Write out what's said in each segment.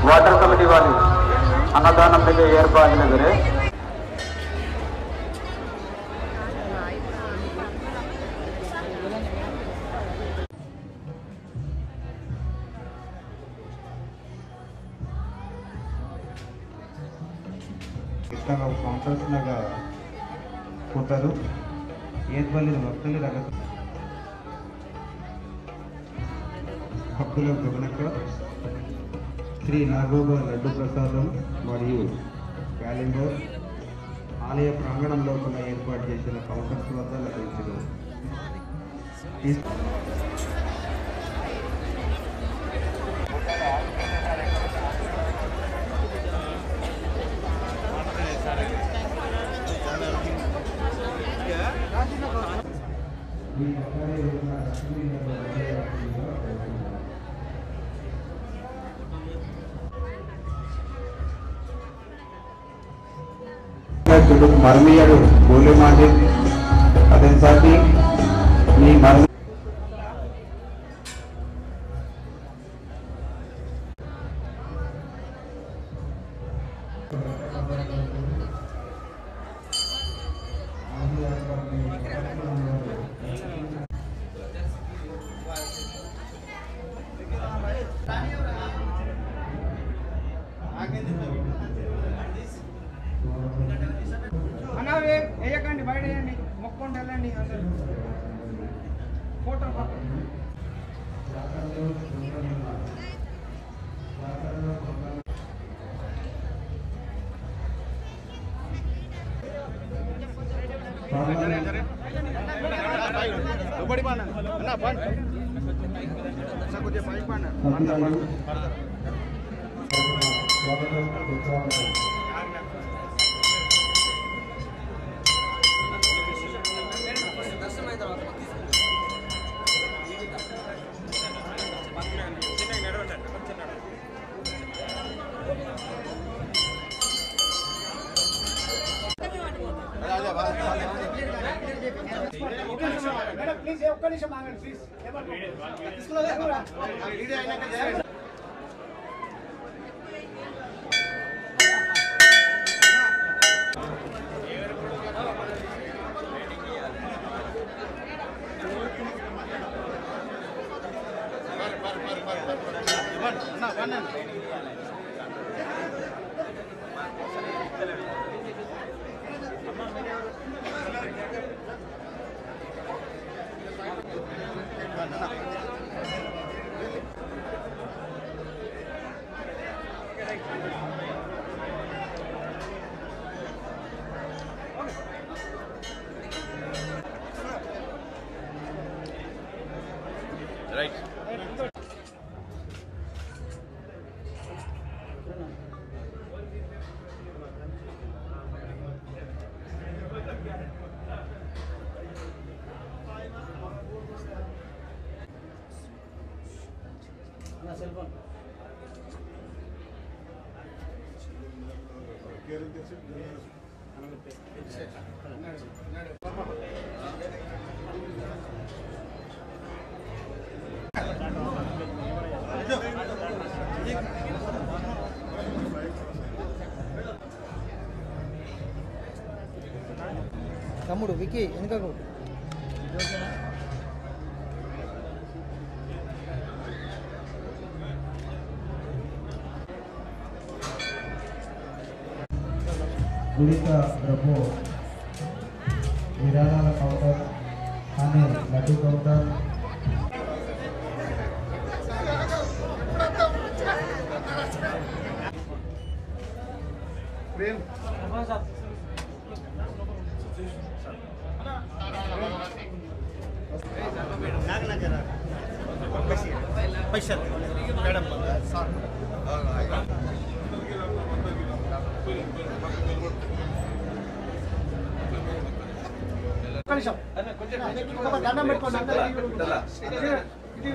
Water committee वाली अन्नदानम ಬಗ್ಗೆ ಏರ್ಪಾಡಾಗಿದೆ. ಇಷ್ಟಂಗ ಕಾಂಟ್ರಾಸ್ಟ್ನಾಗ ಕೊಟ್ಟರು ಏತ್ ಬಂದಿದ ಭಕ್ತಲ್ಲಿ ರಗತ భక్తుల గమనక శ్రీ నాగోబా లడ్డు ప్రసాదం మరియు క్యాలెండర్ ఆలయ ప్రాంగణంలో కూడా ఏర్పాటు చేసిన కౌంటర్స్ వద్ద లభించను. मरमियड़ बोले माटे अदेसाती नी मरमी వేయకండి బయట వేయండి మొక్కండి వెళ్ళండి అందరూ ఫోటో ప్లీజ్ ఒక్క నిమిషం ఆగండి ప్లీజ్ Right. సెల్ ఫోన్ తమ్ముడు వికీ ఎందుకు గుడిక ప్రభు విరాళాల కౌంటర్ అనే లడ్డు కౌంటర్ पैसा मैडम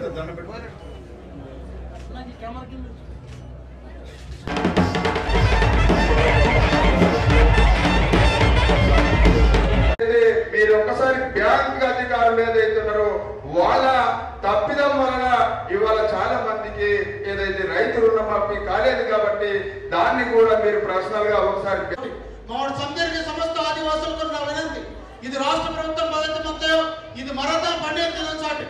దండం పెట్టుకోండి మీరు ఒక్కసారి బ్యాంక్ అధికారులు ఏదైతే ఉన్నారో వాళ్ళ తప్పిదం వలన ఇవాళ చాలా మందికి ఏదైతే రైతు రుణమాఫీ రుణమాఫీ కాలేదు కాబట్టి దాన్ని కూడా మీరు పర్సనల్ గా ఒకసారి మావాడు సందర్కి సమస్త ఆదివాసులకు నా వినంతి, ఇది రాష్ట్ర ప్రభుత్వం బాధ్యత, ఇది మరదా పండిత సాటి.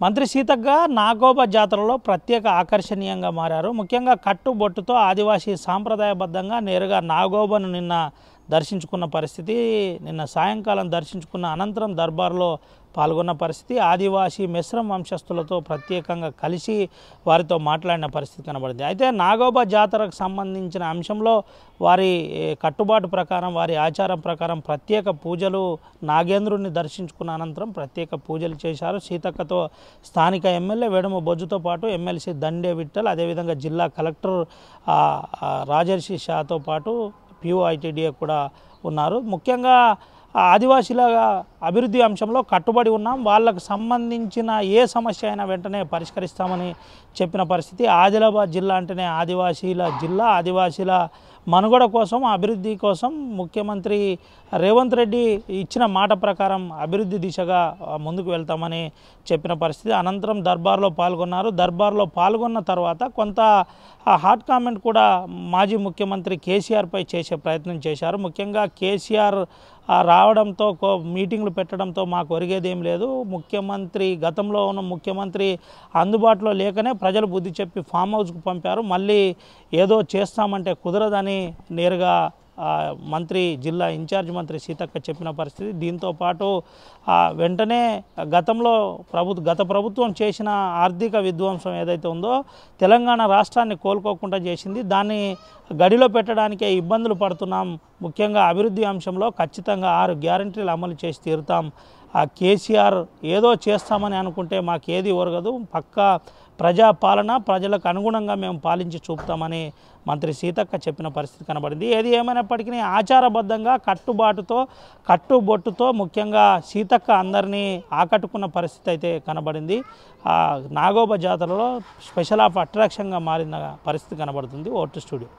మంత్రి సీతక్క నాగోబా జాతరలో ప్రత్యేక ఆకర్షణీయంగా మారారు. ముఖ్యంగా కట్టుబొట్టుతో ఆదివాసీ సాంప్రదాయబద్ధంగా నేరుగా నాగోబాను నిన్న దర్శించుకున్న పరిస్థితి. నిన్న సాయంకాలం దర్శించుకున్న అనంతరం దర్బార్లో పాల్గొన్న పరిస్థితి. ఆదివాసీ మిశ్రమ వంశస్థులతో ప్రత్యేకంగా కలిసి వారితో మాట్లాడిన పరిస్థితి కనబడింది. అయితే నాగోబా జాతరకు సంబంధించిన అంశంలో వారి కట్టుబాటు ప్రకారం, వారి ఆచారం ప్రకారం ప్రత్యేక పూజలు, నాగేంద్రుడిని దర్శించుకున్న అనంతరం ప్రత్యేక పూజలు చేశారు. సీతక్కతో స్థానిక ఎమ్మెల్యే వేడుమ బొజ్జుతో పాటు ఎమ్మెల్సీ దండే విఠల్, అదేవిధంగా జిల్లా కలెక్టర్ రాజర్షి షాతో పాటు POITDA కూడా ఉన్నారు. ముఖ్యంగా ఆదివాసీల అభివృద్ధి అంశంలో కట్టుబడి ఉన్నాం, వాళ్ళకు సంబంధించిన ఏ సమస్య అయినా వెంటనే పరిష్కరిస్తామని చెప్పిన పరిస్థితి. ఆదిలాబాద్ జిల్లా అంటేనే ఆదివాసీల జిల్లా, ఆదివాసీల మనుగడ కోసం అభివృద్ధి కోసం ముఖ్యమంత్రి రేవంత్ రెడ్డి ఇచ్చిన మాట ప్రకారం అభివృద్ధి దిశగా ముందుకు వెళ్తామని చెప్పిన పరిస్థితి. అనంతరం దర్బార్లో పాల్గొన్నారు. దర్బార్లో పాల్గొన్న తర్వాత కొంత హాట్ కామెంట్ కూడా మాజీ ముఖ్యమంత్రి కేసీఆర్పై చేసే ప్రయత్నం చేశారు. ముఖ్యంగా కేసీఆర్ రావడంతో మీటింగ్లు పెట్టడంతో మాకు ఒరిగేదేం లేదు, ముఖ్యమంత్రి గతంలో ఉన్న ముఖ్యమంత్రి అందుబాటులో లేకనే ప్రజలు బుద్ధి చెప్పి ఫామ్ హౌస్కు పంపారు, మళ్ళీ ఏదో చేస్తామంటే కుదరదని నేరుగా మంత్రి జిల్లా ఇన్ఛార్జ్ మంత్రి సీతక్క చెప్పిన పరిస్థితి. దీంతో పాటు వెంటనే గతంలో గత ప్రభుత్వం చేసిన ఆర్థిక విధ్వంసం ఏదైతే ఉందో తెలంగాణ రాష్ట్రాన్ని కోలుకోకుండా చేసింది, దాన్ని గడిలో పెట్టడానికే ఇబ్బందులు పడుతున్నాం, ముఖ్యంగా అభివృద్ధి అంశంలో ఖచ్చితంగా 6 గ్యారంటీలు అమలు చేసి తీరుతాం, కేసీఆర్ ఏదో చేస్తామని అనుకుంటే మాకేది ఒరగదు, పక్కా ప్రజాపాలన ప్రజలకు అనుగుణంగా మేము పాలించి చూపుతామని మంత్రి సీతక్క చెప్పిన పరిస్థితి కనబడింది. ఏది ఏమైనప్పటికీ ఆచారబద్ధంగా కట్టుబొట్టుతో ముఖ్యంగా సీతక్క అందరినీ ఆకట్టుకున్న పరిస్థితి అయితే కనబడింది. నాగోబా జాతరలో స్పెషల్ ఆఫ్ అట్రాక్షన్గా మారిన పరిస్థితి కనబడుతుంది. Vote studio.